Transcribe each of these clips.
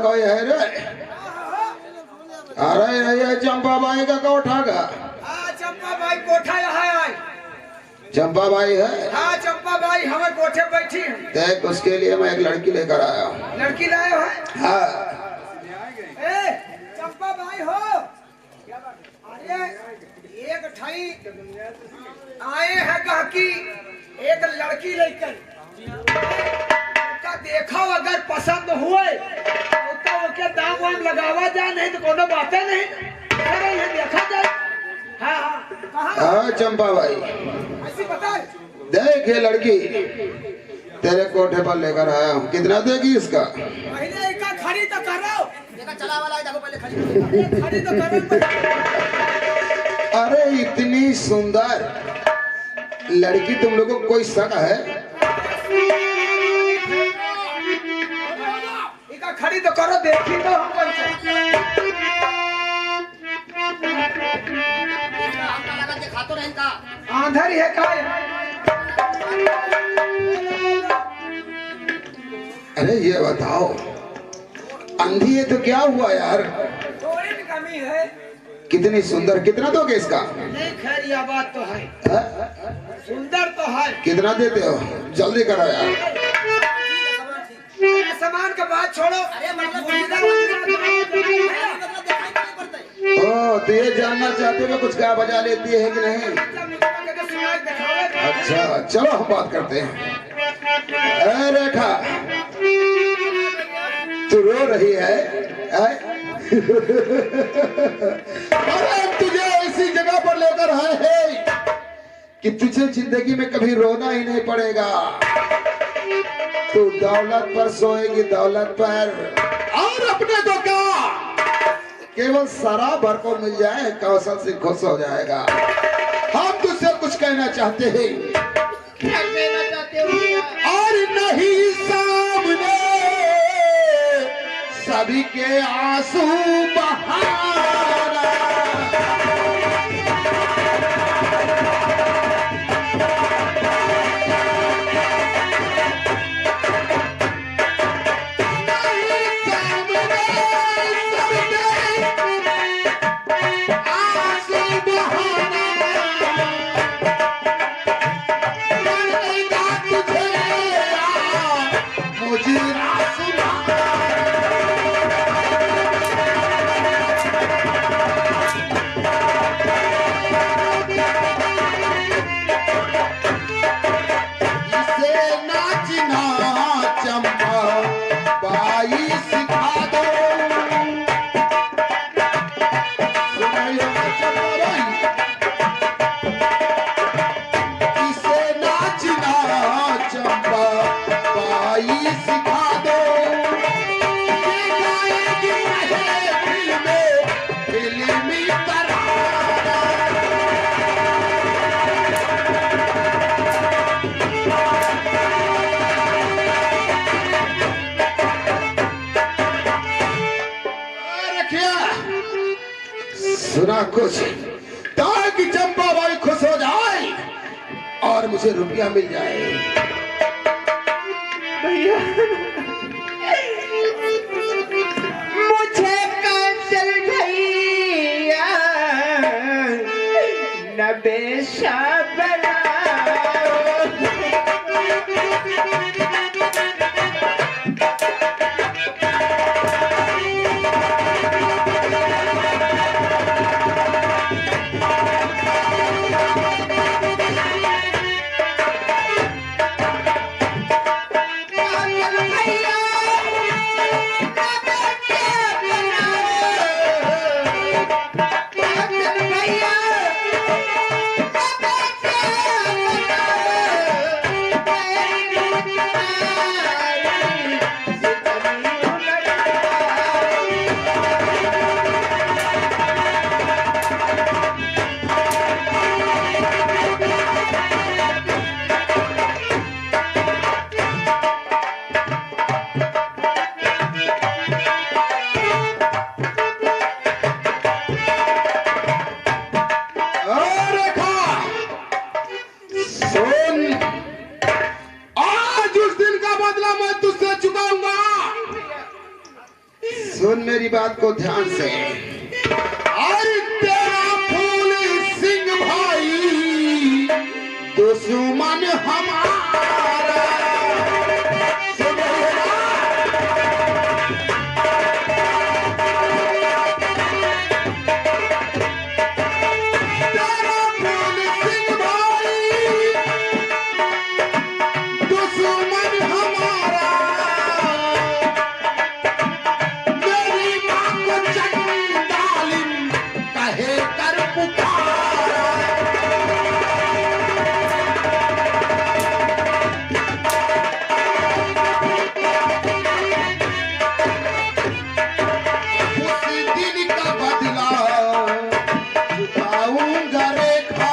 कोई है रे? अरे ये चंपा बाई का कोठा का। चंपा बाई कोठा यहाँ आए। चंपा बाई है? हाँ चंपा बाई हमें कोठे बैठी है। देख उसके लिए मैं एक लड़की लेकर आया हूँ। लड़की लाए हो? हाँ। चंपा बाई हो? अरे एक ठाई आए हैं गहकी एक लड़की लेकर। देखो अगर पसंद हुए तो ओके दाम वाम लगावा जा, नहीं तो कोनो बातें नहीं। ये देखा जाए। हाँ चंपा भाई ऐसी बता। देख ये लड़की तेरे कोठे पर लेकर आया हूँ। कितना देगी इसका? पहले इसका खड़ी तो करो। देखा चला वाला है, देखो पहले खड़ी तो करो। अरे इतनी सुंदर लड़की तुम लोगों को कोई शक है? खड़ी तो करो, देखी तो हम आंधर है का? अरे ये बताओ अंधी है तो क्या हुआ यार? थोड़ी भी कमी है। कितनी सुंदर, कितना दोगे इसका? नहीं खैर यह बात तो है। सुंदर तो है। कितना देते हो? जल्दी करो यार। सामान का बात छोड़ो। ओ तो ये जानना चाहते हो कुछ गा बजा लेती है कि नहीं? अच्छा चलो हम बात करते हैं। अरे रेखा तू रो रही है? अरे तुझे ऐसी जगह पर लेकर आए हैं कि तुझे जिंदगी में कभी रोना ही नहीं पड़ेगा। तू दौलत पर सोएगी, दौलत पर, और अपने तो क्या केवल शराब भर को मिल जाए कौशल से खुश हो जाएगा। हम तुझसे कुछ कहना चाहते हैं। क्या कहना चाहते हो? और नहीं सामने सभी के आंसू बहाना। सुना कुछ ताकि चंपा बाई खुश हो जाए और मुझे रुपया मिल जाए। भैया मुझे कांचल भैया नबेशा सुन मेरी बात को ध्यान से। अरे तेरा फूल सिंह भाई दुश्मन हमारा, सुन रहे ना? तेरा फूल सिंह भाई दुश्मन हमारा, मेरी माँ को चंडालिन कहे कर पुकारा। उस दिन का बदला चुकाऊंगा रेखा,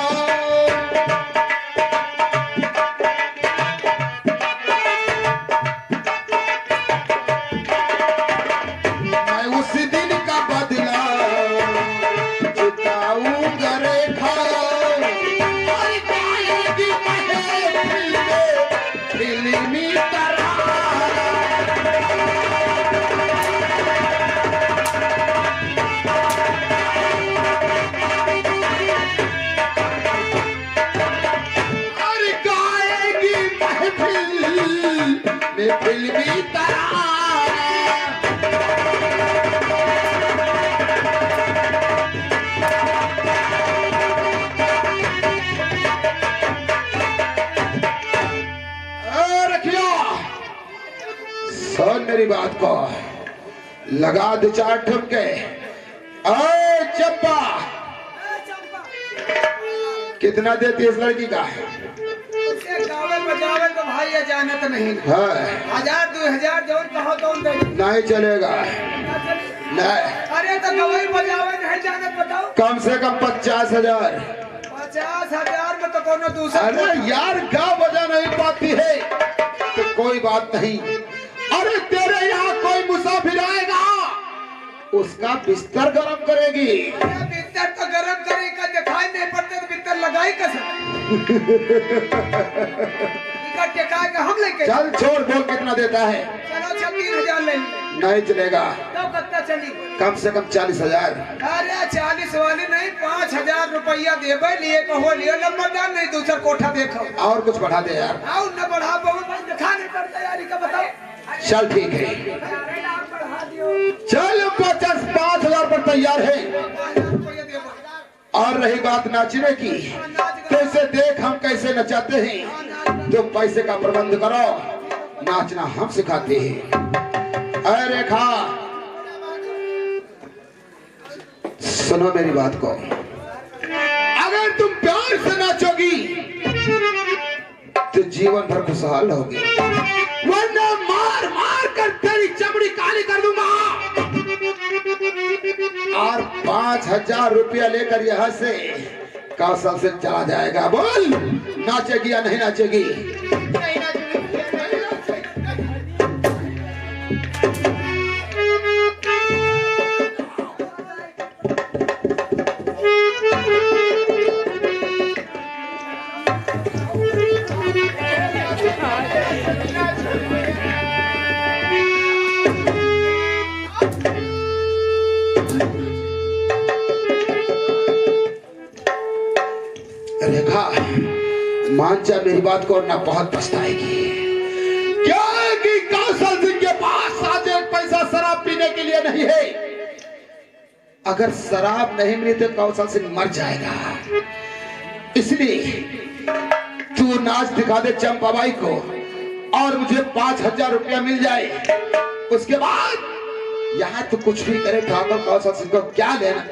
मैं उस दिन का बदला चुकाऊंगा रेखा। और गाएगी महफिल में फिल्मी तराना। और गाएगी महफिल में फिल्मी तराना। रखियो, सुन मेरी बात को, लगा दो 4 ठुमके। अरे चंपा, कितना देती है इस लड़की का? उसे गावल बजावल तो भाई ये जानत नहीं। हाँ, 1000 2000 जो कहो तो दे। नहीं चलेगा। नहीं, अरे तो गवई बजावल नहीं जानत, बताओ। कम से कम 50,000। 50,000 में तो कोनो दूसरा। अरे यार, गा बजा नहीं पाती है तो कोई बात नहीं। अरे तेरे यहाँ कोई मुसाफिर आएगा, उसका बिस्तर गरम करेगी। अरे बिस्तर तो गरम करेगा, दिखाई नहीं पड़ते तो बिस्तर लगाई कैसे? इका टिकाएगा हम लेके। चल छोड़, बोल कितना देता है? चलो 36,000 ले लेंगे। नहीं चलेगा, तो कितना चली? कम से कम 40,000। अरे 40 वाली नहीं, 5,000 रुपया देवे लिए कहो लियो, नंबरदार नहीं दूसरा कोठा देखो। और कुछ बढ़ा दे यार। आओ न बढ़ा बहुत भाई, दिखा नहीं पड़ता यार, का बताओ। चल ठीक है, अरे नाम बढ़ा दियो। चल 5,000 पर तैयार है। 5,000 रुपया देवो। और रही बात नाचने की, तो इसे देख हम कैसे नचाते हैं। तुम पैसे का प्रबंध करो, नाचना हम सिखाते हैं। अरे रेखा, सुनो मेरी बात को, अगर तुम प्यार से नाचोगी तो जीवन भर खुशहाल होगी, वरना मार मार कर तेरी चमड़ी काली कर दूंगा। और 5,000 रुपया लेकर यहाँ से कौशल से चला जाएगा। बोल, नाचेगी या नहीं नाचेगी? रेखा, मान जा मेरी बात को, ना बहुत पछताएगी। क्या है कि कौशल सिंह के पास आज एक पैसा शराब पीने के लिए नहीं है। अगर शराब नहीं मिली तो कौशल सिंह मर जाएगा। इसलिए तू नाच दिखा दे चंपाबाई को, और मुझे 5,000 रुपया मिल जाए। उसके बाद यहाँ तो कुछ भी करे ठाकुर कौशल सिंह को क्या लेना।